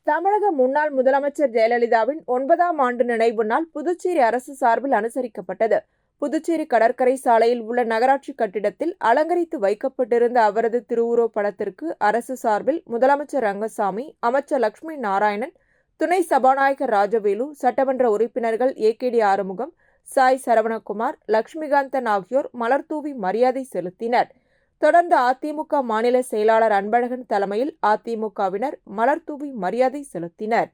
தமிழக முன்னாள் முதலமைச்சர் ஜெயலலிதாவின் 9ஆம் ஆண்டு நினைவு நாள் புதுச்சேரி அரசு சார்பில் அனுசரிக்கப்பட்டது. புதுச்சேரி கடற்கரை சாலையில் உள்ள நகராட்சி கட்டிடத்தில் அலங்கரித்து வைக்கப்பட்டிருந்த அவரது திருவுருவப் படத்திற்கு அரசு சார்பில் முதலமைச்சர் ரங்கசாமி, அமைச்சர் லட்சுமி நாராயணன், துணை சபாநாயகர் ராஜவேலு, சட்டமன்ற உறுப்பினர்கள் ஏகேடி ஆறுமுகம், சாய் சரவணகுமார், லட்சுமிகாந்தன் ஆகியோர் மலர்தூவி மரியாதை செலுத்தினர். தொடர்ந்து அதிமுக மாநில செயலாளர் அன்பழகன் தலைமையில் அதிமுகவினர் மலர்தூவி மரியாதை செலுத்தினர்.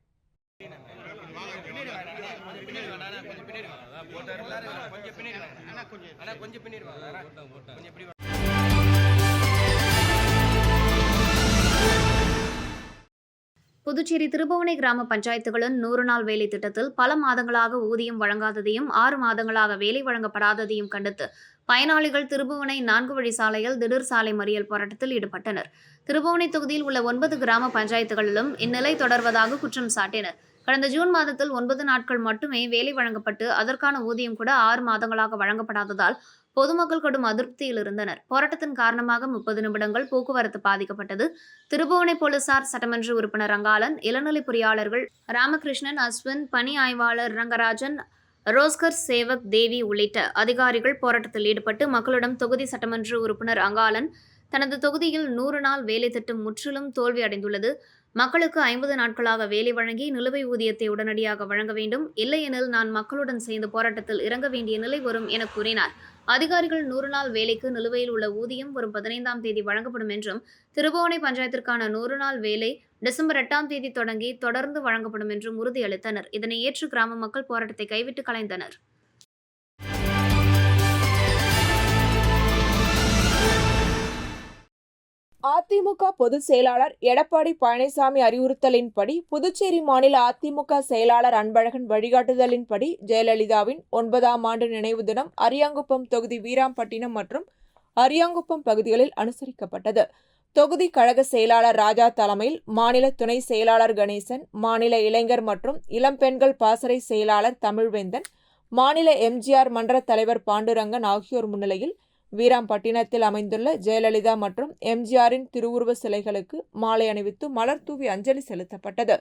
புதுச்சேரி திருபுவனை கிராம பஞ்சாயத்துகளின் 100 நாள் வேலை திட்டத்தில் பல மாதங்களாக ஊதியம் வழங்காததையும் 6 மாதங்களாக வேலை வழங்கப்படாததையும் கண்டித்து பயனாளிகள் திருபுவனை 4 வழி சாலையில் திடீர் சாலை மறியல் போராட்டத்தில் ஈடுபட்டனர். திருபுவனை தொகுதியில் உள்ள 9 கிராம பஞ்சாயத்துகளிலும் இந்நிலை தொடர்வதாக குற்றம் சாட்டினர். கடந்த ஜூன் மாதத்தில் 9 நாட்கள் மட்டுமே வேலை வழங்கப்பட்டு அதற்கான ஊதியம் கூட 6 மாதங்களாக வழங்கப்படாததால் பொதுமக்கள் கடும் அதிருப்தியில் இருந்தனர். போராட்டத்தின் காரணமாக 30 நிமிடங்கள் போக்குவரத்து பாதிக்கப்பட்டது. திருபுவனை போலீசார், சட்டமன்ற உறுப்பினர் ரங்காலன், இளநிலை பொறியாளர்கள் ராமகிருஷ்ணன், அஸ்வின், பணி ஆய்வாளர் ரங்கராஜன், ரோஸ்கர் சேவக் தேவி உள்ளிட்ட அதிகாரிகள் போராட்டத்தில் ஈடுபட்டு மக்களிடம் தொகுதி சட்டமன்ற உறுப்பினர் அங்காளன் தனது தொகுதியில் 100 நாள் வேலை திட்டம் முற்றிலும் தோல்வி அடைந்துள்ளது. மக்களுக்கு 50 நாட்களாக வேலை வழங்கி நிலுவை ஊதியத்தை உடனடியாக வழங்க வேண்டும், இல்லையெனில் நான் மக்களுடன் சேர்ந்து போராட்டத்தில் இறங்க வேண்டிய நிலை வரும் என கூறினார். அதிகாரிகள் 100 நாள் வேலைக்கு நிலுவையில் உள்ள ஊதியம் வரும் 15ஆம் தேதி வழங்கப்படும் என்றும், திருபுவனை பஞ்சாயத்திற்கான 100 நாள் வேலை டிசம்பர் 8ஆம் தேதி தொடங்கி தொடர்ந்து வழங்கப்படும் என்றும் உறுதியளித்தனர். இதனை ஏற்று கிராம மக்கள் போராட்டத்தை கைவிட்டு கலைந்தனர். அதிமுக பொதுச் செயலாளர் எடப்பாடி பழனிசாமி அறிவுறுத்தலின்படி புதுச்சேரி மாநில அதிமுக செயலாளர் அன்பழகன் வழிகாட்டுதலின்படி ஜெயலலிதாவின் 9ஆம் ஆண்டு நினைவு தினம் அரியாங்குப்பம் தொகுதி வீராம்பட்டினம் மற்றும் அரியாங்குப்பம் பகுதிகளில் அனுசரிக்கப்பட்டது. தொகுதி கழக செயலாளர் ராஜா தலைமையில் மாநில துணை செயலாளர் கணேசன், மாநில இளைஞர் மற்றும் இளம்பெண்கள் பாசறை செயலாளர் தமிழ்வேந்தன், மாநில எம்ஜிஆர் மன்ற தலைவர் பாண்டுரங்கன் ஆகியோர் முன்னிலையில் வீராம்பட்டினத்தில் அமைந்துள்ள ஜெயலலிதா மற்றும் எம்ஜிஆரின் திருவுருவ சிலைகளுக்கு மாலை அணிவித்து மலர்தூவி அஞ்சலி செலுத்தப்பட்டது.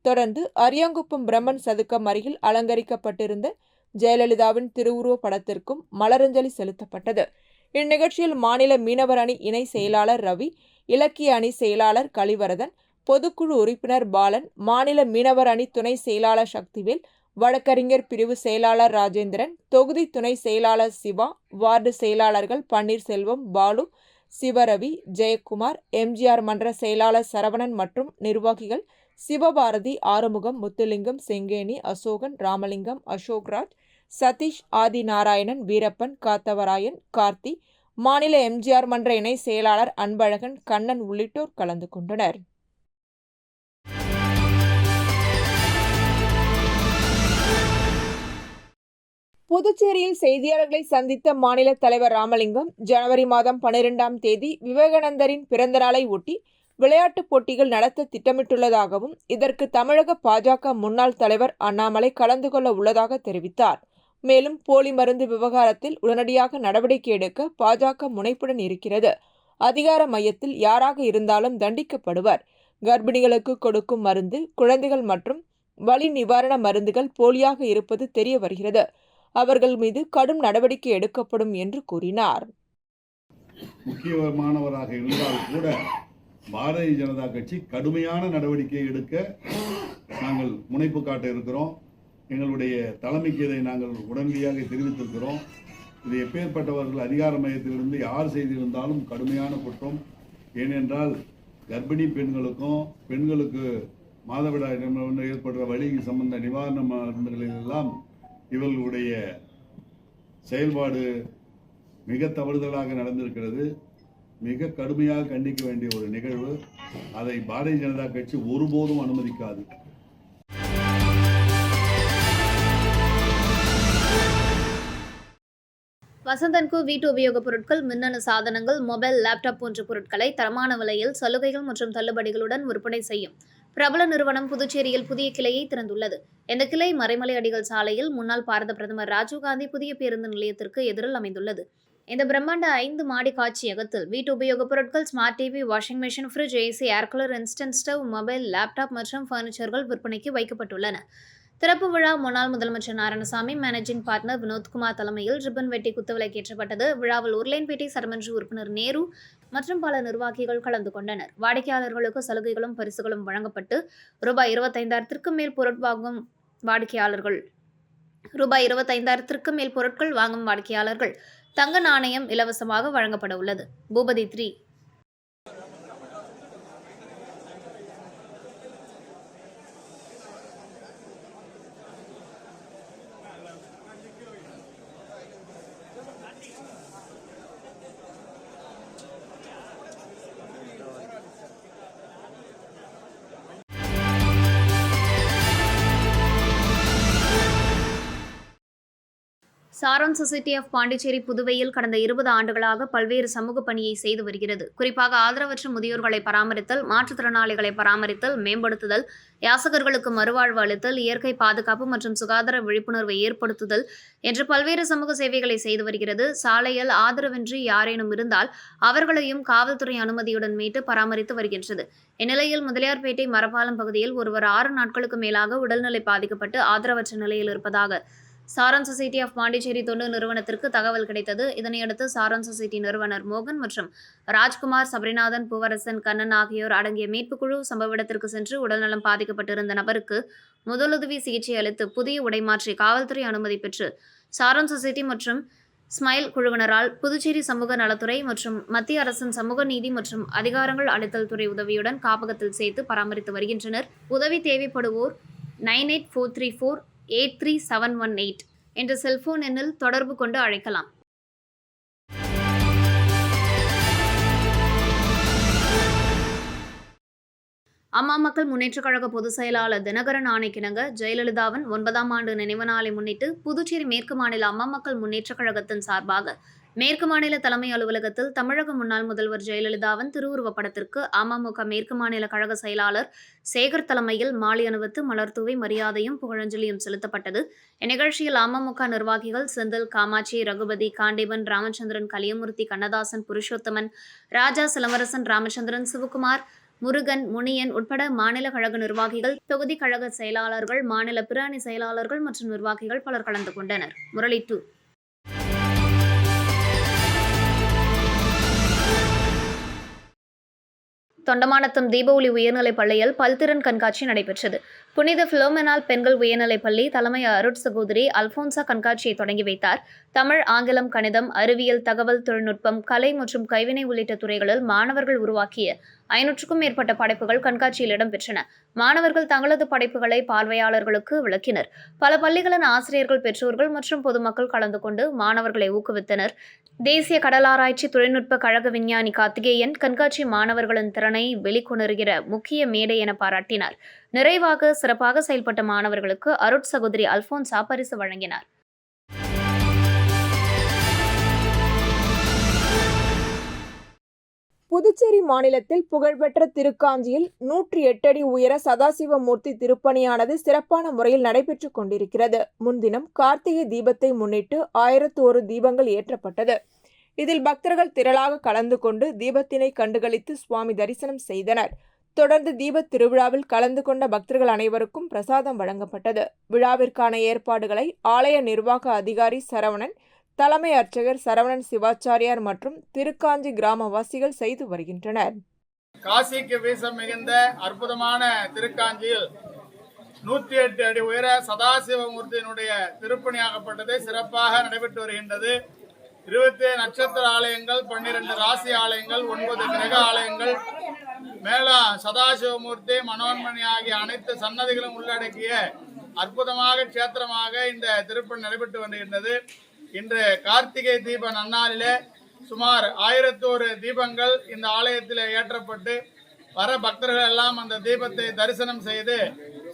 தொடர்ந்து அரியாங்குப்பம் பிரம்மன் சதுக்கம் அருகில் அலங்கரிக்கப்பட்டிருந்த ஜெயலலிதாவின் திருவுருவ படத்திற்கும் மலரஞ்சலி செலுத்தப்பட்டது. இந்நிகழ்ச்சியில் மாநில மீனவர் அணி இணை செயலாளர் ரவி, இலக்கிய அணி செயலாளர் கலிவரதன், பொதுக்குழு உறுப்பினர் பாலன், மாநில மீனவர் அணி துணை செயலாளர் சக்திவேல், வழக்கறிஞர் பிரிவு செயலாளர் ராஜேந்திரன், தொகுதி துணை செயலாளர் சிவா, வார்டு செயலாளர்கள் பன்னீர்செல்வம், பாலு, சிவரவி, ஜெயக்குமார், எம்ஜிஆர் மன்ற செயலாளர் சரவணன் மற்றும் நிர்வாகிகள் சிவபாரதி, ஆறுமுகம், முத்துலிங்கம், செங்கேணி, அசோகன், ராமலிங்கம், அசோக்ராஜ், சதீஷ், ஆதிநாராயணன், வீரப்பன், காத்தவராயன், கார்த்தி, மாநில எம்ஜிஆர் மன்ற இணை செயலாளர் அன்பழகன், கண்ணன் உள்ளிட்டோர் கலந்து கொண்டனர். புதுச்சேரியில் செய்தியாளர்களை சந்தித்த மாநில தலைவர் ராமலிங்கம், ஜனவரி மாதம் 12ஆம் தேதி விவேகானந்தரின் பிறந்த நாளை ஒட்டி விளையாட்டுப் போட்டிகள் நடத்த திட்டமிட்டுள்ளதாகவும், இதற்கு தமிழக பாஜக முன்னாள் தலைவர் அண்ணாமலை கலந்து கொள்ள உள்ளதாக தெரிவித்தார். மேலும் போலி மருந்து விவகாரத்தில் உடனடியாக நடவடிக்கை எடுக்க பாஜக முனைப்புடன் இருக்கிறது. அதிகார மையத்தில் யாராக இருந்தாலும் தண்டிக்கப்படுவர். கர்ப்பிணிகளுக்கு கொடுக்கும் மருந்து, குழந்தைகள் மற்றும் வலி நிவாரண மருந்துகள் போலியாக இருப்பது தெரிய வருகிறது. அவர்கள் மீது கடும் நடவடிக்கை எடுக்கப்படும் என்று கூறினார். முக்கியமானவராக இருந்தால் கூட பாரதிய ஜனதா கட்சி கடுமையான நடவடிக்கை எடுக்க நாங்கள் முனைப்பு காட்ட இருக்கிறோம். எங்களுடைய தலைமைக்கு இதை நாங்கள் உடனடியாக தெரிவித்திருக்கிறோம். இது எப்பேற்பட்டவர்கள் அதிகார மையத்திலிருந்து யார் செய்திருந்தாலும் கடுமையான குற்றம். ஏனென்றால் கர்ப்பிணி பெண்களுக்கும் பெண்களுக்கு மாதவிடாய் ஏற்படுற வலி சம்பந்த நிவாரண மருந்துகளிலெல்லாம் இவர்களுடைய செயல்பாடு மிக தவறுதலாக நடந்திருக்கிறது. மிக கடுமையாக கண்டிக்க வேண்டிய ஒரு நிகழ்வு. அதை பாரதிய ஜனதா கட்சி ஒருபோதும் அனுமதிக்காது. வசந்தன்கு வீட்டு உபயோகப் பொருட்கள், மின்னணு சாதனங்கள், மொபைல், லேப்டாப் போன்ற பொருட்களை தரமான விலையில் சலுகைகள் மற்றும் தள்ளுபடிகளுடன் விற்பனை செய்யும் பிரபல நிறுவனம் புதுச்சேரியில் புதிய கிளையை திறந்துள்ளது. இந்த கிளை மறைமலை அடிகள் சாலையில் முன்னாள் பாரத பிரதமர் ராஜீவ்காந்தி புதிய பேருந்து நிலையத்திற்கு எதிரில் அமைந்துள்ளது. இந்த பிரம்மாண்ட 5 மாடி காட்சியகத்தில் வீட்டு உபயோகப் பொருட்கள், smart TV, washing machine, fridge, AC, air cooler, instant stove, mobile, laptop மற்றும் பர்னிச்சர்கள் விற்பனைக்கு வைக்கப்பட்டுள்ளன. திறப்பு விழா முன்னாள் முதலமைச்சர் நாராயணசாமி, மேனேஜிங் பார்ட்னர் வினோத்குமார் தலைமையில் ரிப்பன் வெட்டி குத்துவிளக்கேற்றப்பட்டது. விழாவில் உருளையன்பேட்டை சட்டமன்ற உறுப்பினர் நேரு மற்றும் பல நிர்வாகிகள் கலந்து கொண்டனர். வாடிக்கையாளர்களுக்கு சலுகைகளும் பரிசுகளும் வழங்கப்பட்டு ரூபாய் 25,000க்கும் மேல் பொருட்கள் வாங்கும் வாடிக்கையாளர்கள் தங்க நாணயம் இலவசமாக வழங்கப்பட உள்ளது. Boopathi 3. Sharon society of Pondicherry புதுவையில் கடந்த 20 ஆண்டுகளாக பல்வேறு சமூக பணியை செய்து வருகிறது. குறிப்பாக ஆதரவற்ற முதியோர்களை பராமரித்தல், மாற்றுத்திறனாளிகளை பராமரித்தல், மேம்படுத்துதல், யாசகர்களுக்கு மறுவாழ்வு அளித்தல், இயற்கை பாதுகாப்பு மற்றும் சுகாதார விழிப்புணர்வை ஏற்படுத்துதல் என்று பல்வேறு சமூக சேவைகளை செய்து வருகிறது. சாலையில் ஆதரவின்றி யாரேனும் இருந்தால் அவர்களையும் காவல்துறை அனுமதியுடன் மீட்டு பராமரித்து வருகின்றது. இந்நிலையில் முதலியார்பேட்டை மரப்பாலம் பகுதியில் ஒருவர் 6 நாட்களுக்கு மேலாக உடல்நிலை பாதிக்கப்பட்டு ஆதரவற்ற நிலையில் இருப்பதாக சாரோன் சொசைட்டி ஆஃப் பாண்டிச்சேரி தொண்டு நிறுவனத்திற்கு தகவல் கிடைத்தது. இதனையடுத்து சாரோன் சொசைட்டி நிறுவனர் மோகன் மற்றும் ராஜ்குமார், சபரிநாதன், பூவரசன், கண்ணன் ஆகியோர் அடங்கிய மீட்புக் குழு சம்பவ இடத்திற்கு சென்று உடல்நலம் பாதிக்கப்பட்டிருந்த நபருக்கு முதலுதவி சிகிச்சை அளித்து புதிய உடை மாற்றி காவல்துறை அனுமதி பெற்று சாரோன் சொசைட்டி மற்றும் ஸ்மைல் குழுவினரால் புதுச்சேரி சமூக நலத்துறை மற்றும் மத்திய அரசின் சமூக நீதி மற்றும் அதிகாரங்கள் அளித்தல் துறை உதவியுடன் காப்பகத்தில் சேர்த்து பராமரித்து வருகின்றனர். உதவி தேவைப்படுவோர் 9843483718 என்ற செல்போன் எண்ணில் தொடர்பு கொண்டு அழைக்கலாம். அம்மா மக்கள் முன்னேற்றக் கழக பொதுச் செயலாளர் தினகரன் ஆணைக்கிணங்க ஜெயலலிதாவின் 9ஆம் ஆண்டு நினைவு நாளை முன்னிட்டு புதுச்சேரி மேற்கு மாநில அம்மா மக்கள் முன்னேற்றக் கழகத்தின் சார்பாக மேற்கு மாநில தலைமை அலுவலகத்தில் தமிழக முன்னாள் முதல்வர் ஜெயலலிதாவின் திருவுருவப் படத்திற்கு அமமுக மேற்கு மாநில கழக செயலாளர் சேகர் தலைமையில் மாலை அணிவித்து மலர்தூவி மரியாதையும் புகழஞ்சலியும் செலுத்தப்பட்டது. இந்நிகழ்ச்சியில் அமமுக நிர்வாகிகள் செந்தில், காமாட்சி, ரகுபதி, காண்டீபன், ராமச்சந்திரன், கலியமூர்த்தி, கண்ணதாசன், புருஷோத்தமன், ராஜா, சிலம்பரசன், ராமச்சந்திரன், சிவகுமார், முருகன், முனியன் உட்பட மாநில கழக நிர்வாகிகள், தொகுதி கழக செயலாளர்கள், மாநில பிராணி செயலாளர்கள் மற்றும் நிர்வாகிகள் பலர் கலந்து கொண்டனர். முரளி 2. தொண்டமானத்தம் தீபஒளி உயர்நிலைப் பள்ளியில் பல்திறன் கண்காட்சி நடைபெற்றது. புனித பிலோமெனால் பெண்கள் உயர்நிலைப் பள்ளி தலைமை அருட் சகோதரி அல்போன்சா கண்காட்சியை தொடங்கி வைத்தார். தமிழ், ஆங்கிலம், கணிதம், அறிவியல், தகவல் தொழில்நுட்பம், கலை மற்றும் கைவினை உள்ளிட்ட துறைகளில் மாணவர்கள் உருவாக்கிய 500க்கும் மேற்பட்ட படைப்புகள் கண்காட்சியில் இடம்பெற்றன. மாணவர்கள் தங்களது படைப்புகளை பார்வையாளர்களுக்கு விளக்கினர். பல பள்ளிகளின் ஆசிரியர்கள், பெற்றோர்கள் மற்றும் பொதுமக்கள் கலந்து கொண்டு மாணவர்களை ஊக்குவித்தனர். தேசிய கடலாராய்ச்சி தொழில்நுட்ப கழக விஞ்ஞானி கார்த்திகேயன் கண்காட்சி மாணவர்களின் திறனை வெளிக்கொணர்கிற முக்கிய மேடை என பாராட்டினார். நிறைவாக சிறப்பாக செயல்பட்ட மாணவர்களுக்கு அருட் சகோதரி அல்போன்சா பரிசு வழங்கினார். புதுச்சேரி மாநிலத்தில் புகழ்பெற்ற திருக்காஞ்சியில் 108 அடி உயர சதாசிவமூர்த்தி திருப்பணியானது சிறப்பான முறையில் நடைபெற்றுக் கொண்டிருக்கிறது. முன்தினம் கார்த்திகை தீபத்தை முன்னிட்டு 1001 தீபங்கள் ஏற்றப்பட்டது. இதில் பக்தர்கள் திரளாக கலந்து கொண்டு தீபத்தினை கண்டுகளித்து சுவாமி தரிசனம் செய்தனர். தொடர்ந்து தீபத் திருவிழாவில் கலந்து கொண்ட பக்தர்கள் அனைவருக்கும் பிரசாதம் வழங்கப்பட்டது. விழாவிற்கான ஏற்பாடுகளை ஆலய நிர்வாக அதிகாரி சரவணன், தலைமை அர்ச்சகர் சரவணன் சிவாச்சாரியார் மற்றும் திருக்காஞ்சி கிராமவாசிகள் செய்து வருகின்றனர். காசிக்கு வீசம் மிகுந்த அற்புதமான திருக்காஞ்சியில் 108 அடி உயர சதாசிவமூர்த்தியினுடைய திருப்பணியாகப்பட்டது சிறப்பாக நடைபெற்று வருகின்றது. 27 நட்சத்திர ஆலயங்கள், 12 ராசி ஆலயங்கள், 9 கிரக ஆலயங்கள், மேலா சதாசிவமூர்த்தி, மனோன்மணி ஆகிய அனைத்து சன்னதிகளும் உள்ளடக்கிய அற்புதமாக கஷேத்திரமாக இந்த திருப்பணி நடைபெற்று வருகின்றது. இன்று கார்த்திகை தீப நன்னாளிலே சுமார் 1001 தீபங்கள் இந்த ஆலயத்தில் ஏற்றப்பட்டு வர பக்தர்கள் எல்லாம் அந்த தீபத்தை தரிசனம் செய்து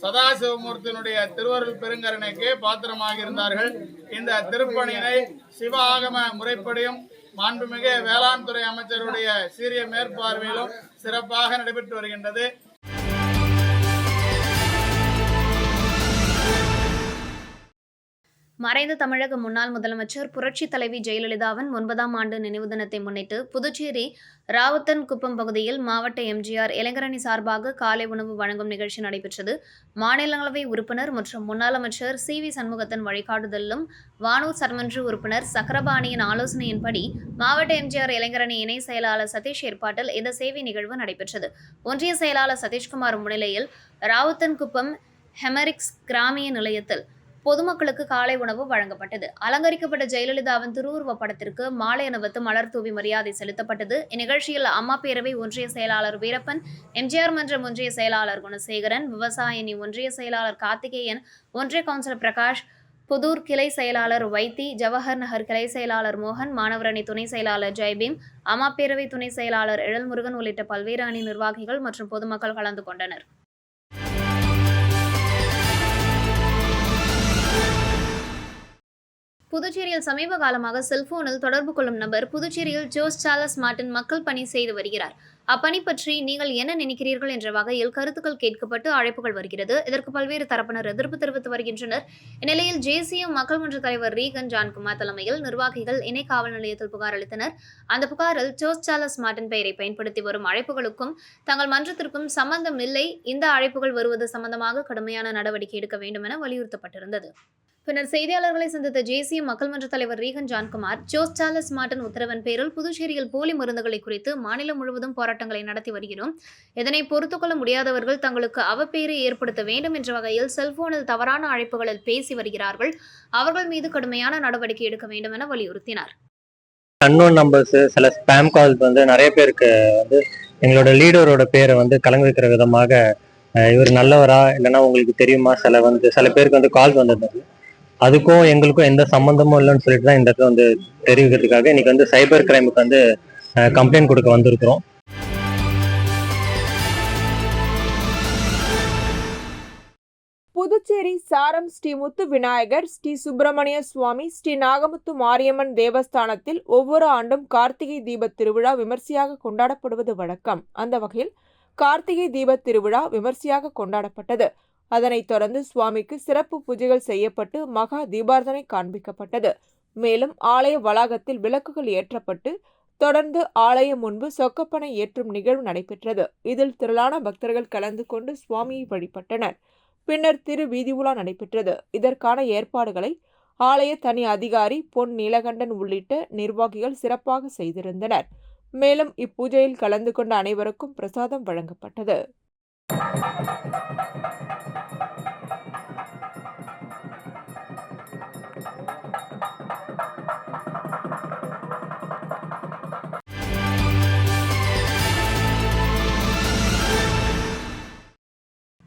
சதாசிவமூர்த்தியினுடைய திருவருள் பெருங்கருணைக்கு பாத்திரமாக இருந்தார்கள். இந்த திருப்பணியினை சிவ ஆகம முறைப்படியும் மாண்புமிகு வேளாண் துறை அமைச்சருடைய சீரிய மேற்பார்வையிலும் சிறப்பாக நடைபெற்று வருகின்றது. மறைந்த தமிழக முன்னாள் முதலமைச்சர் புரட்சி தலைவி ஜெயலலிதாவின் 9ஆம் ஆண்டு நினைவு தினத்தை முன்னிட்டு புதுச்சேரி ராவுத்தன்குப்பம் பகுதியில் மாவட்ட எம்ஜிஆர் இளைஞரணி சார்பாக காலை உணவு வழங்கும் நிகழ்ச்சி நடைபெற்றது. மாநிலங்களவை உறுப்பினர் மற்றும் முன்னாள் அமைச்சர் சி.வி. சண்முகத்தின் வழிகாட்டுதலிலும் வானூர் சட்டமன்ற உறுப்பினர் சக்கரபாணியின் ஆலோசனையின்படி மாவட்ட எம்ஜிஆர் இளைஞரணி இணை செயலாளர் சதீஷ் ஏற்பாட்டில் இந்த சேவை நிகழ்வு நடைபெற்றது. ஒன்றிய செயலாளர் சதீஷ்குமார் முன்னிலையில் ராவுத்தன்குப்பம் ஹெமரிக்ஸ் கிராமிய நிலையத்தில் பொதுமக்களுக்கு காலை உணவு வழங்கப்பட்டது. அலங்கரிக்கப்பட்ட ஜெயலலிதாவின் திருவுருவப் படத்திற்கு மாலை அணிவித்து மலர் தூவி மரியாதை செலுத்தப்பட்டது. இந்நிகழ்ச்சியில் அம்மா பேரவை ஒன்றிய செயலாளர் வீரப்பன், எம்ஜிஆர் மன்றம் ஒன்றிய செயலாளர் குணசேகரன், விவசாயினி ஒன்றிய செயலாளர் கார்த்திகேயன், ஒன்றிய கவுன்சிலர் பிரகாஷ், புதூர் கிளை செயலாளர் வைத்தி, ஜவஹர் நகர் கிளை செயலாளர் மோகன், மாணவரணி துணை செயலாளர் ஜெய்பீம், அம்மா பேரவை துணை செயலாளர் எழில்முருகன் உள்ளிட்ட பல்வேறு அணி நிர்வாகிகள் மற்றும் பொதுமக்கள் கலந்து கொண்டனர். புதுச்சேரியில் சமீப காலமாக செல்போனில் தொடர்பு கொள்ளும் நபர் புதுச்சேரியில் ஜோஸ் சார்லஸ் மார்ட்டின் மக்கள் பணி செய்து வருகிறார். அப்பணி பற்றி நீங்கள் என்ன நினைக்கிறீர்கள் என்ற வகையில் கருத்துக்கள் கேட்கப்பட்டு அழைப்புகள் வருகிறது. இதற்கு பல்வேறு தரப்பினர் எதிர்ப்பு தெரிவித்து வருகின்றனர். இந்நிலையில் JCM மக்கள் மன்ற தலைவர் ரீகன் ஜான்குமார் தலைமையில் நிர்வாகிகள் இணை காவல் நிலையத்தில் புகார் அளித்தனர். அந்த புகாரில் ஜோஸ் சார்லஸ் மார்ட்டின் பெயரை பயன்படுத்தி வரும் அழைப்புகளுக்கும் தங்கள் மன்றத்திற்கும் சம்பந்தம் இல்லை, இந்த அழைப்புகள் வருவது சம்பந்தமாக கடுமையான நடவடிக்கை எடுக்க வேண்டும் என வலியுறுத்தப்பட்டிருந்தது. பின்னர் செய்தியாளர்களை சந்தித்த JCM மக்கள் மன்ற தலைவர் Regan Johnkumar, Jose Charles Martin உத்தரவின் பேரில் புதுச்சேரியில் போலி மருந்துகளை குறித்து மாநிலம் முழுவதும் போராட்டங்களை நடத்தி வருகிறோம். இதனை பொறுத்துக்கொள்ள முடியாதவர்கள் தங்களுக்கு அவப்பெயரை ஏற்படுத்த வேண்டும் என்ற வகையில் செல்போனில் தவறான அழைப்புகளில் பேசி வருகிறார்கள். அவர்கள் மீது கடுமையான நடவடிக்கை எடுக்க வேண்டும் என வலியுறுத்தினார். அன்னோன் நம்பர்ஸ், சில ஸ்பேம் கால்ஸ் நிறைய பேருக்கு எங்களோட லீடரோட பேரை கலங்க வைக்கிற விதமாக இவர் நல்லவரா இல்லைன்னா உங்களுக்கு தெரியுமா சில பேருக்கு கால்ஸ் வந்திருந்தது. அதுக்கும் எங்களுக்கும் எந்த சம்பந்தமும் இல்லைன்னு சொல்லிட்டு தான் இந்த இடத்துல தெரிவிக்கிறதுக்காக இன்னைக்கு சைபர் கிரைமுக்கு கம்ப்ளைண்ட் கொடுக்க வந்திருக்கிறோம். புதுச்சேரி சாரம் ஸ்ரீ முத்து விநாயகர், ஸ்ரீ சுப்பிரமணிய சுவாமி, ஸ்ரீ நாகமுத்து மாரியம்மன் தேவஸ்தானத்தில் ஒவ்வொரு ஆண்டும் கார்த்திகை தீபத் திருவிழா விமர்சையாக கொண்டாடப்படுவது வழக்கம். அந்த வகையில் கார்த்திகை தீபத் திருவிழா விமர்சையாக கொண்டாடப்பட்டது. அதனைத் தொடர்ந்து சுவாமிக்கு சிறப்பு பூஜைகள் செய்யப்பட்டு மகா தீபார்த்தனை காண்பிக்கப்பட்டது. மேலும் ஆலய வளாகத்தில் விளக்குகள் ஏற்றப்பட்டு தொடர்ந்து ஆலயம் முன்பு சொக்கப்பனை ஏற்றும் நிகழ்வு நடைபெற்றது. இதில் திரளான பக்தர்கள் கலந்து கொண்டு சுவாமியை வழிபட்டனர். பின்னர் திரு வீதி உலா நடைபெற்றது. இதற்கான ஏற்பாடுகளை ஆலய தனி அதிகாரி பொன் நீலகண்டன் உள்ளிட்ட நிர்வாகிகள் சிறப்பாக செய்திருந்தனர். மேலும் இப்பூஜையில் கலந்து கொண்ட அனைவருக்கும் பிரசாதம் வழங்கப்பட்டது.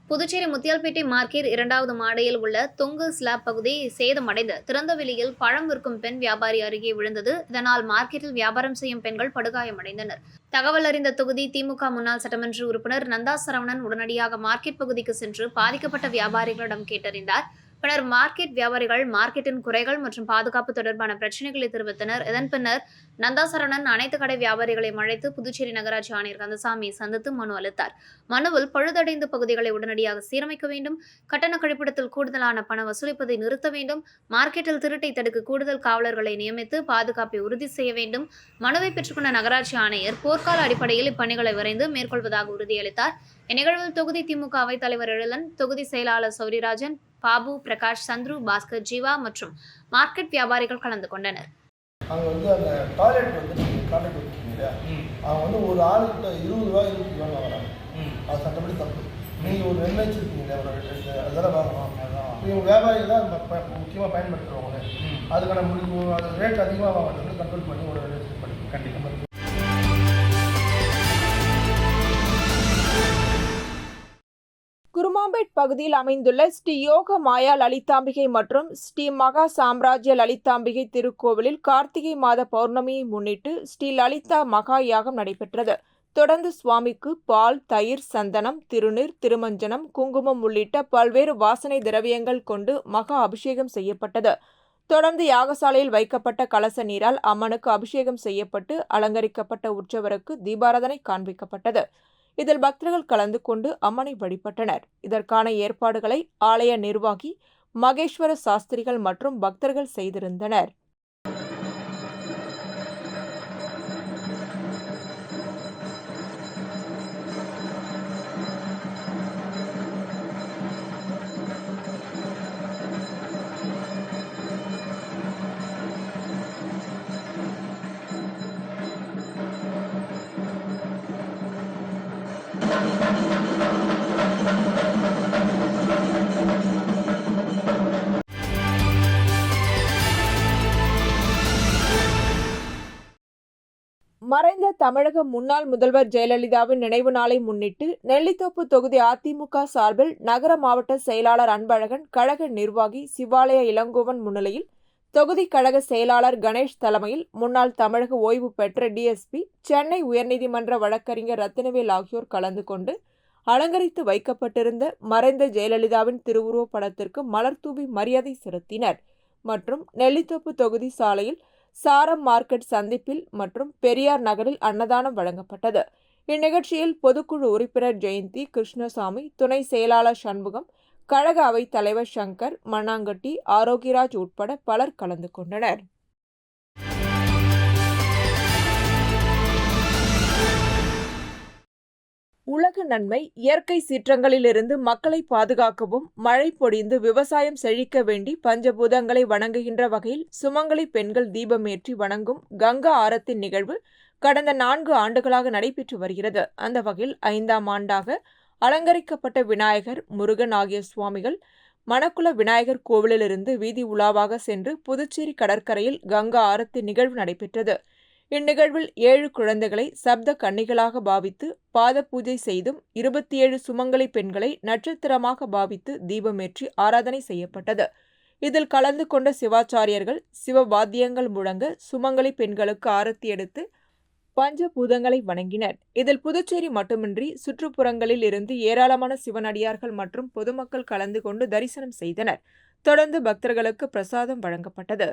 புதுச்சேரி முத்தியால்பேட்டை மார்க்கெட் 2வது மாடியில் உள்ள தொங்கு ஸ்லாப் பகுதி சேதமடைந்து திறந்த வெளியில் பழம் விற்கும் பெண் வியாபாரி அருகே விழுந்தது. இதனால் மார்க்கெட்டில் வியாபாரம் செய்யும் பெண்கள் படுகாயமடைந்தனர். தகவல் அறிந்த தொகுதி திமுக முன்னாள் சட்டமன்ற உறுப்பினர் நந்தா சரவணன் உடனடியாக மார்க்கெட் பகுதிக்கு சென்று பாதிக்கப்பட்ட வியாபாரிகளிடம் கேட்டறிந்தார். பின்னர் மார்க்கெட் வியாபாரிகள் மார்க்கெட்டின் குறைகள் மற்றும் பாதுகாப்பு தொடர்பான பிரச்சனைகளை தெரிவித்தனர். இதன் பின்னர் நந்தா சரவணன் அனைத்து கடை வியாபாரிகளையும் அழைத்து புதுச்சேரி நகராட்சி ஆணையர் கந்தசாமியை சந்தித்து மனு அளித்தார். மனுவில் பழுதடைந்த பகுதிகளை உடனடியாக சீரமைக்க வேண்டும், கட்டண கழிப்பிடத்தில் கூடுதலான பணம் வசூலிப்பதை நிறுத்த வேண்டும், மார்க்கெட்டில் திருட்டை தடுக்க கூடுதல் காவலர்களை நியமித்து பாதுகாப்பை உறுதி செய்ய வேண்டும். மனுவை பெற்றுக்கொண்ட நகராட்சி ஆணையர் போர்க்கால அடிப்படையில் இப்பணிகளை விரைந்து மேற்கொள்வதாக உறுதியளித்தார். இந்நிகழ்வில் தொகுதி திமுக அவைத் தலைவர் எழிலன், தொகுதி செயலாளர் சௌரிராஜன், பாபு, பிரகாஷ், சந்துரு, பாஸ்கர், ஜீவா மற்றும் மார்க்கெட் வியாபாரிகள் கலந்து கொண்டனர். அங்கே அந்த டாய்லெட் கான்ட்ராக்ட் கொடுத்துருக்கீங்க, அவங்க ஒரு ஆளுக்கிட்ட 20 ரூபா 20 ரூபா வாங்குறாங்க. அது சட்டப்படி தப்பு. நீங்கள் ஒரு நிர்ணயிச்சிருக்கீங்க, அதெல்லாம் வாங்கணும். இவங்க வியாபாரிகள் தான் முக்கியமாக பயன்படுத்துகிறவங்க. அதுக்கான முடிவு அது ரேட் அதிகமாக வாங்குறது கண்ட்ரோல் பண்ணி ஒரு கண்டிப்பாக. குருமாம்பேட் பகுதியில் அமைந்துள்ள ஸ்ரீ யோக மாயா லலிதாம்பிகை மற்றும் ஸ்ரீ மகா சாம்ராஜ்ய லலிதாம்பிகை திருக்கோவிலில் கார்த்திகை மாத பௌர்ணமியை முன்னிட்டு ஸ்ரீ லலிதா மகா யாகம் நடைபெற்றது. தொடர்ந்து சுவாமிக்கு பால், தயிர், சந்தனம், திருநீர், திருமஞ்சனம், குங்குமம் உள்ளிட்ட பல்வேறு வாசனை திரவியங்கள் கொண்டு மகா அபிஷேகம் செய்யப்பட்டது. தொடர்ந்து யாகசாலையில் வைக்கப்பட்ட கலச நீரால் அம்மனுக்கு அபிஷேகம் செய்யப்பட்டு அலங்கரிக்கப்பட்ட உற்சவருக்கு தீபாராதனை காண்பிக்கப்பட்டது. இதில் பக்தர்கள் கலந்து கொண்டு அம்மனை வழிபட்டனர். இதற்கான ஏற்பாடுகளை ஆலய நிர்வாகி மகேஸ்வர சாஸ்திரிகள் மற்றும் பக்தர்கள் செய்திருந்தனர். மறைந்த தமிழக முன்னாள் முதல்வர் ஜெயலலிதாவின் நினைவு நாளை முன்னிட்டு நெல்லித்தோப்பு தொகுதி அதிமுக சார்பில் நகர மாவட்ட செயலாளர் அன்பழகன், கழக நிர்வாகி சிவாலய இளங்கோவன் முன்னிலையில் தொகுதி கழக செயலாளர் கணேஷ் தலைமையில் முன்னாள் தமிழக ஓய்வு பெற்ற டிஎஸ்பி, சென்னை உயர்நீதிமன்ற வழக்கறிஞர் ரத்தினவேல் ஆகியோர் கலந்து கொண்டு அலங்கரித்து வைக்கப்பட்டிருந்த மறைந்த ஜெயலலிதாவின் திருவுருவப் படத்திற்கு மலர் தூவி மரியாதை செலுத்தினர். மற்றும் நெல்லித்தோப்பு தொகுதி சாலையில் சாரம் மார்க்கெட் சந்திப்பில் மற்றும் பெரியார் நகரில் அன்னதானம் வழங்கப்பட்டது. இந்நிகழ்ச்சியில் பொதுக்குழு உறுப்பினர் ஜெயந்தி, கிருஷ்ணசாமி, துணை செயலாளர் சண்முகம், கழக அவைத் தலைவர் சங்கர், மண்ணாங்கட்டி, ஆரோக்கியராஜ் உட்பட பலர் கலந்து கொண்டனர். உலக நன்மை இயற்கை சீற்றங்களிலிருந்து மக்களை பாதுகாக்கவும், மழை பொழிந்து விவசாயம் செழிக்க வேண்டி பஞ்சபூதங்களை வணங்குகின்ற வகையில் சுமங்கலி பெண்கள் தீபமேற்றி வணங்கும் கங்கா ஆரத்தி நிகழ்வு கடந்த 4 ஆண்டுகளாக நடைபெற்று வருகிறது. அந்த வகையில் 5ஆம் ஆண்டாக அலங்கரிக்கப்பட்ட விநாயகர், முருகன் ஆகிய சுவாமிகள் மணக்குள விநாயகர் கோவிலிலிருந்து வீதி உலாவாக சென்று புதுச்சேரி கடற்கரையில் கங்கா ஆரத்தி நிகழ்வு நடைபெற்றது. இந்நிகழ்வில் 7 குழந்தைகளை சப்த கன்னிகளாக பாவித்து பாத பூஜை செய்தும் 27 சுமங்கலி பெண்களை நட்சத்திரமாக பாவித்து தீபமேற்றி ஆராதனை செய்யப்பட்டது. இதில் கலந்து கொண்ட சிவாச்சாரியர்கள் சிவவாத்தியங்கள் முழங்க சுமங்கலி பெண்களுக்கு ஆரத்தி எடுத்து பஞ்சபூதங்களை வணங்கினர். இதில் புதுச்சேரி மட்டுமின்றி சுற்றுப்புறங்களில் இருந்து ஏராளமான சிவனடியார்கள் மற்றும் பொதுமக்கள் கலந்து கொண்டு தரிசனம் செய்தனர். தொடர்ந்து பக்தர்களுக்கு பிரசாதம் வழங்கப்பட்டது.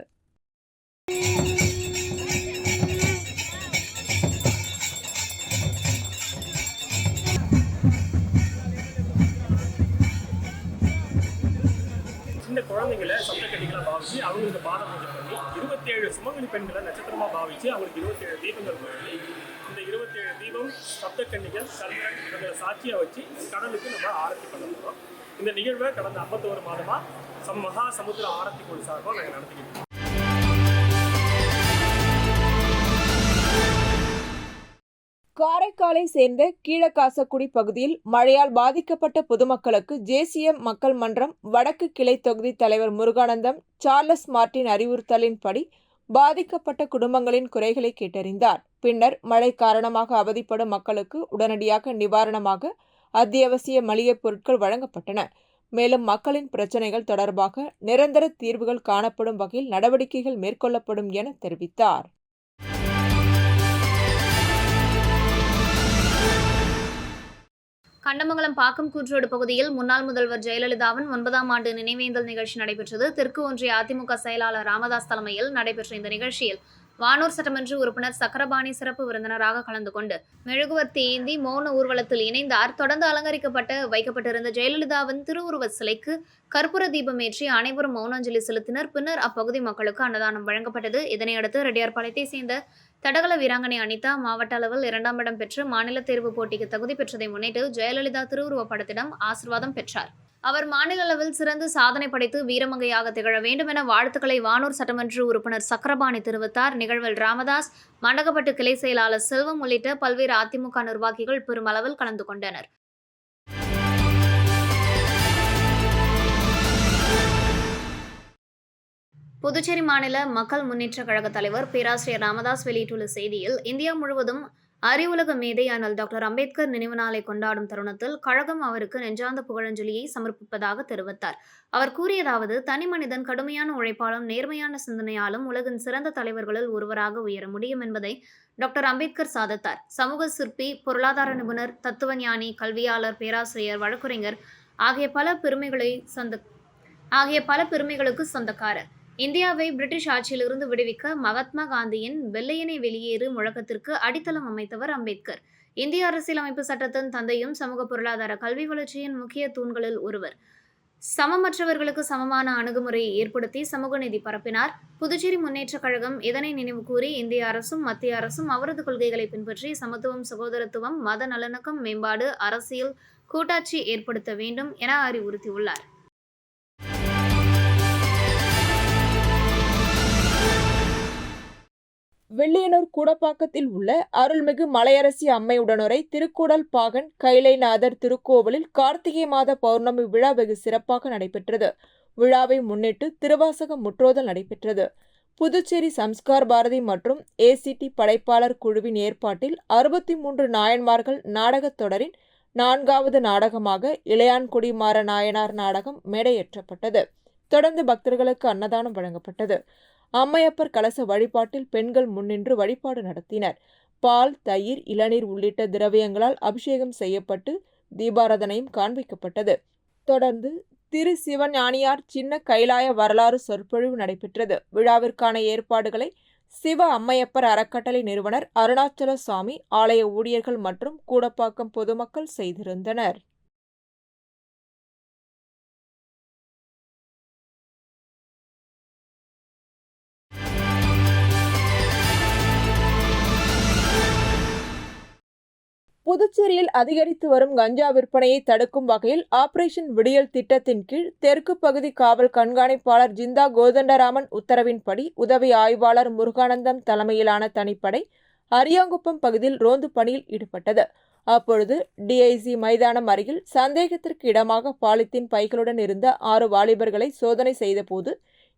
சின்ன குழந்தைங்களை சப்தக்கன்னிகளாக பாவிச்சு அவங்களுக்கு பாத பூஜை பண்ணி 27 சுமங்கலி பெண்களை நட்சத்திரமாக பாவிச்சு அவங்களுக்கு 27 தீபங்கள் பண்ணி இந்த 27 தீபம் சப்தக்கன்னிகள், சந்திரன் இவங்களை சாட்சியாக வச்சு கடலுக்கு நம்ம ஆரத்தி பண்ண போகிறோம். இந்த நிகழ்வை கடந்த 51 மாதமாக மகா சமுத்திர ஆரத்தி குழு சார்பாக நாங்கள் நடத்திக்கிட்டு. காரைக்காலை சேர்ந்த கீழக்காசக்குடி பகுதியில் மழையால் பாதிக்கப்பட்ட பொதுமக்களுக்கு ஜேசிஎம் மக்கள் மன்றம் வடக்கு கிளை தொகுதி தலைவர் முருகானந்தம் சார்லஸ் மார்ட்டின் அறிவுறுத்தலின்படி பாதிக்கப்பட்ட குடும்பங்களின் குறைகளை கேட்டறிந்தார். பின்னர் மழை காரணமாக அவதிப்படும் மக்களுக்கு உடனடியாக நிவாரணமாக அத்தியாவசிய மளிகைப் பொருட்கள் வழங்கப்பட்டன. மேலும் மக்களின் பிரச்சினைகள் தொடர்பாக நிரந்தர தீர்வுகள் காணப்படும் வகையில் நடவடிக்கைகள் மேற்கொள்ளப்படும் என தெரிவித்தார். கண்டமங்கலம் பாக்கம் கூற்றோடு பகுதியில் முன்னாள் முதல்வர் ஜெயலலிதாவின் 9ஆம் ஆண்டு நினைவேந்தல் நிகழ்ச்சி நடைபெற்றது. தெற்கு ஒன்றிய அதிமுக செயலாளர் ராமதாஸ் தலைமையில் நடைபெற்ற இந்த நிகழ்ச்சியில் வானூர் சட்டமன்ற உறுப்பினர் சக்கரபாணி சிறப்பு விருந்தினராக கலந்து கொண்டு மெழுகுவர்த்தி ஏந்தி மௌன ஊர்வலத்தில் இணைந்தார். தொடர்ந்து அலங்கரிக்கப்பட்டு வைக்கப்பட்டிருந்த ஜெயலலிதாவின் திருவுருவ சிலைக்கு கற்பூர தீபமேற்றி அனைவரும் மௌனாஞ்சலி செலுத்தினர். பின்னர் அப்பகுதி மக்களுக்கு அன்னதானம் வழங்கப்பட்டது. இதனையடுத்து ரெட்டியார்பாளையத்தை சேர்ந்த தடகள வீராங்கனை அனிதா மாவட்ட அளவில் 2ஆம் இடம் பெற்று மாநில தேர்வு போட்டிக்கு தகுதி பெற்றதை முன்னிட்டு ஜெயலலிதா திருவுருவ படத்திடம் ஆசீர்வாதம் பெற்றார். அவர் மாநில அளவில் சிறந்து சாதனை படைத்து வீரமங்கையாக திகழ வேண்டும் என வாழ்த்துக்களை வானூர் சட்டமன்ற உறுப்பினர் சக்கரபாணி தெரிவித்தார். நிகழ்வில் ராமதாஸ், மண்டகப்பட்டு கிளை செயலாளர் செல்வம் உள்ளிட்ட பல்வேறு அதிமுக நிர்வாகிகள் பெருமளவில் கலந்து கொண்டனர். புதுச்சேரி மாநில மக்கள் முன்னேற்ற கழக தலைவர் பேராசிரியர் ராமதாஸ் வெளியிட்டுள்ள செய்தியில், இந்தியா முழுவதும் அறிவுலக மேதை அண்ணல் டாக்டர் அம்பேத்கர் நினைவு நாளை கொண்டாடும் தருணத்தில் கழகம் அவருக்கு நெஞ்சார்ந்த புகழஞ்சலியை சமர்ப்பிப்பதாக தெரிவித்தார். அவர் கூறியதாவது, தனி மனிதன் கடுமையான உழைப்பாலும் நேர்மையான சிந்தனையாலும் உலகின் சிறந்த தலைவர்களில் ஒருவராக உயர முடியும் என்பதை டாக்டர் அம்பேத்கர் சாதித்தார். சமூக சிற்பி, பொருளாதார நிபுணர், தத்துவஞானி, கல்வியாளர், பேராசிரியர், வழக்குரைஞர் ஆகிய பல பெருமைகளுக்கு சொந்தக்காரர். இந்தியாவை பிரிட்டிஷ் ஆட்சியிலிருந்து விடுவிக்க மகாத்மா காந்தியின் வெள்ளையனே வெளியேறு முழக்கத்திற்கு அடித்தளம் அமைத்தவர் அம்பேத்கர். இந்திய அரசியலமைப்பு சட்டத்தின் தந்தையும் சமூக பொருளாதார கல்வி வளர்ச்சியின் முக்கிய தூண்களில் ஒருவர். சமமற்றவர்களுக்கு சமமான அணுகுமுறையை ஏற்படுத்தி சமூக நீதி பரப்பினார். புதுச்சேரி முன்னேற்றக் கழகம் இதனை நினைவு கூறி இந்திய அரசும் மத்திய அரசும் அவரது கொள்கைகளை பின்பற்றி சமத்துவம், சகோதரத்துவம், மத நல்லிணக்கம் மேம்பாடு, அரசியல் கூட்டாட்சி ஏற்படுத்த வேண்டும் என அறிவுறுத்தியுள்ளார். வெள்ளியனூர் கூடப்பாக்கத்தில் உள்ள அருள்மிகு மலையரசி அம்மையுடனுரை திருக்கூடல் பாகன் கைலைநாதர் திருக்கோவிலில் கார்த்திகை மாத பௌர்ணமி விழா வெகு சிறப்பாக நடைபெற்றது. விழாவை முன்னிட்டு திருவாசக முற்றோதல் நடைபெற்றது. புதுச்சேரி சம்ஸ்கார் பாரதி மற்றும் ACT படைப்பாளர் குழுவின் ஏற்பாட்டில் 63 நாயன்மார்கள் நாடகத் தொடரின் 4வது நாடகமாக இளையான்குடி மாற நாயனார் நாடகம் மேடையேற்றப்பட்டது. தொடர்ந்து பக்தர்களுக்கு அன்னதானம் வழங்கப்பட்டது. அம்மையப்பர் கலச வழிபாட்டில் பெண்கள் முன்னின்று வழிபாடு நடத்தினர். பால், தயிர், இளநீர் உள்ளிட்ட திரவியங்களால் அபிஷேகம் செய்யப்பட்டு தீபாராதனையும் காண்பிக்கப்பட்டது. தொடர்ந்து திரு சிவஞானியார் சின்ன கைலாய வரலாறு சொற்பொழிவு நடைபெற்றது. விழாவிற்கான ஏற்பாடுகளை சிவ அம்மையப்பர் அறக்கட்டளை நிறுவனர் அருணாச்சல சுவாமி, ஆலய ஊழியர்கள் மற்றும் கூடப்பாக்கம் பொதுமக்கள் செய்திருந்தனர். புதுச்சேரியில் அதிகரித்து வரும் கஞ்சா விற்பனையை தடுக்கும் வகையில் ஆபரேஷன் விடியல் திட்டத்தின் கீழ் தெற்கு பகுதி காவல் கண்காணிப்பாளர் ஜிந்தா கோதண்டராமன் உத்தரவின்படி உதவி ஆய்வாளர் முருகானந்தம் தலைமையிலான தனிப்படை அரியாங்குப்பம் பகுதியில் ரோந்து பணியில் ஈடுபட்டது. அப்பொழுது DIC மைதானம் அருகில் சந்தேகத்திற்கு இடமாக பாலித்தீன் பைகளுடன் இருந்த 6 வாலிபர்களை சோதனை செய்தபோது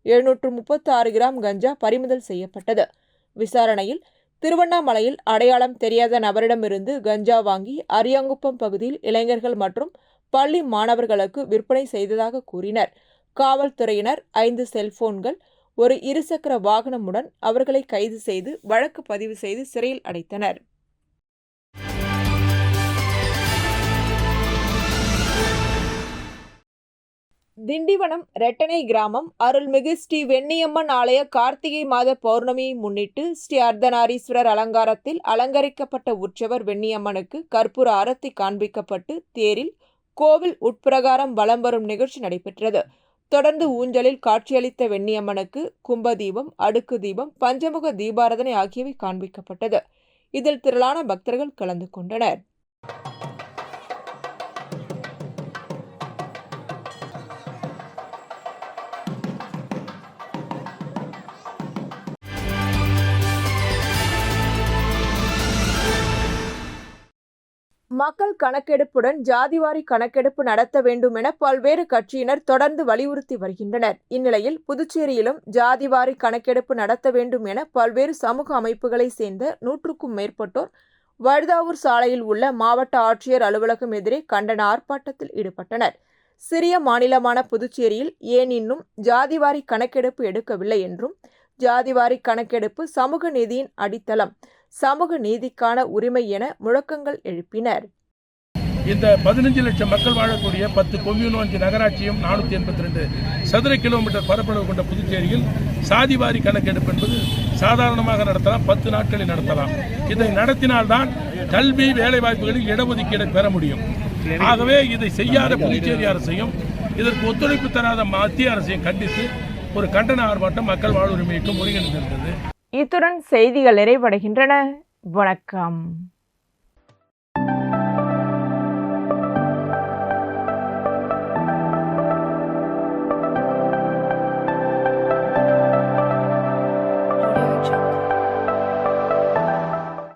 736 கிராம் கஞ்சா பறிமுதல் செய்யப்பட்டது. விசாரணையில் திருவண்ணாமலையில் அடையாளம் தெரியாத நபரிடமிருந்து கஞ்சா வாங்கி அரியாங்குப்பம் பகுதியில் இளைஞர்கள் மற்றும் பள்ளி மாணவர்களுக்கு விற்பனை செய்ததாக கூறினர். காவல்துறையினர் 5 செல்போன்கள், ஒரு இருசக்கர வாகனமுடன் அவர்களை கைது செய்து வழக்கு பதிவு செய்து சிறையில் அடைத்தனர். திண்டிவனம் ரெட்டனை கிராமம் அருள்மிகு ஸ்ரீ வெண்ணியம்மன் ஆலய கார்த்திகை மாத பௌர்ணமியை முன்னிட்டு ஸ்ரீ அர்த்தநாரீஸ்வரர் அலங்காரத்தில் அலங்கரிக்கப்பட்ட உற்சவர் வெண்ணியம்மனுக்கு கற்பூர ஆரத்தி காண்பிக்கப்பட்டு தேரில் கோவில் உட்பிரகாரம் வலம் வரும் நிகழ்ச்சி நடைபெற்றது. தொடர்ந்து ஊஞ்சலில் காட்சியளித்த வெண்ணியம்மனுக்கு கும்பதீபம், அடுக்கு தீபம், பஞ்சமுக தீபாராதனை ஆகியவை காண்பிக்கப்பட்டது. இதில் திரளான பக்தர்கள் கலந்து கொண்டனர். மக்கள் கணக்கெடுப்புடன் ஜாதிவாரி கணக்கெடுப்பு நடத்த வேண்டும் என பல்வேறு கட்சியினர் தொடர்ந்து வலியுறுத்தி வருகின்றனர். இந்நிலையில் புதுச்சேரியிலும் ஜாதிவாரி கணக்கெடுப்பு நடத்த வேண்டும் என பல்வேறு சமூக அமைப்புகளை சேர்ந்த 100க்கும் மேற்பட்டோர் வழுதாவூர் சாலையில் உள்ள மாவட்ட ஆட்சியர் அலுவலகம் எதிரே கண்டன ஆர்ப்பாட்டத்தில் ஈடுபட்டனர். சிறிய மாநிலமான புதுச்சேரியில் ஏன் இன்னும் ஜாதிவாரி கணக்கெடுப்பு எடுக்கவில்லை என்றும், ஜாதிவாரி கணக்கெடுப்பு சமூக நீதியின் அடித்தளம், சமூக நீதிக்கான உரிமை என முழக்கங்கள் எழுப்பினர். இந்த 15 லட்சம் மக்கள் வாழக்கூடிய 10 கொம்யூன் 5 நகராட்சியும் 482 சதுர கிலோமீட்டர் பரப்பளவு கொண்ட புதுச்சேரியில் சாதிவாரி கணக்கெடுப்பு என்பது சாதாரணமாக நடத்தலாம், 10 நாட்களில் நடத்தலாம். இதை நடத்தினால்தான் கல்வி, வேலைவாய்ப்புகளில் இடஒதுக்கீடு பெற முடியும். ஆகவே இதை செய்யாத புதுச்சேரி அரசையும் இதற்கு ஒத்துழைப்பு தராத மத்திய அரசையும் கண்டித்து ஒரு கண்டன ஆர்ப்பாட்டம் மக்கள் வாழ்வுரிமைக்கு ஒருங்கிணைந்திருந்தது. இத்துடன் செய்திகள் நிறைவடைகின்றன. வணக்கம்.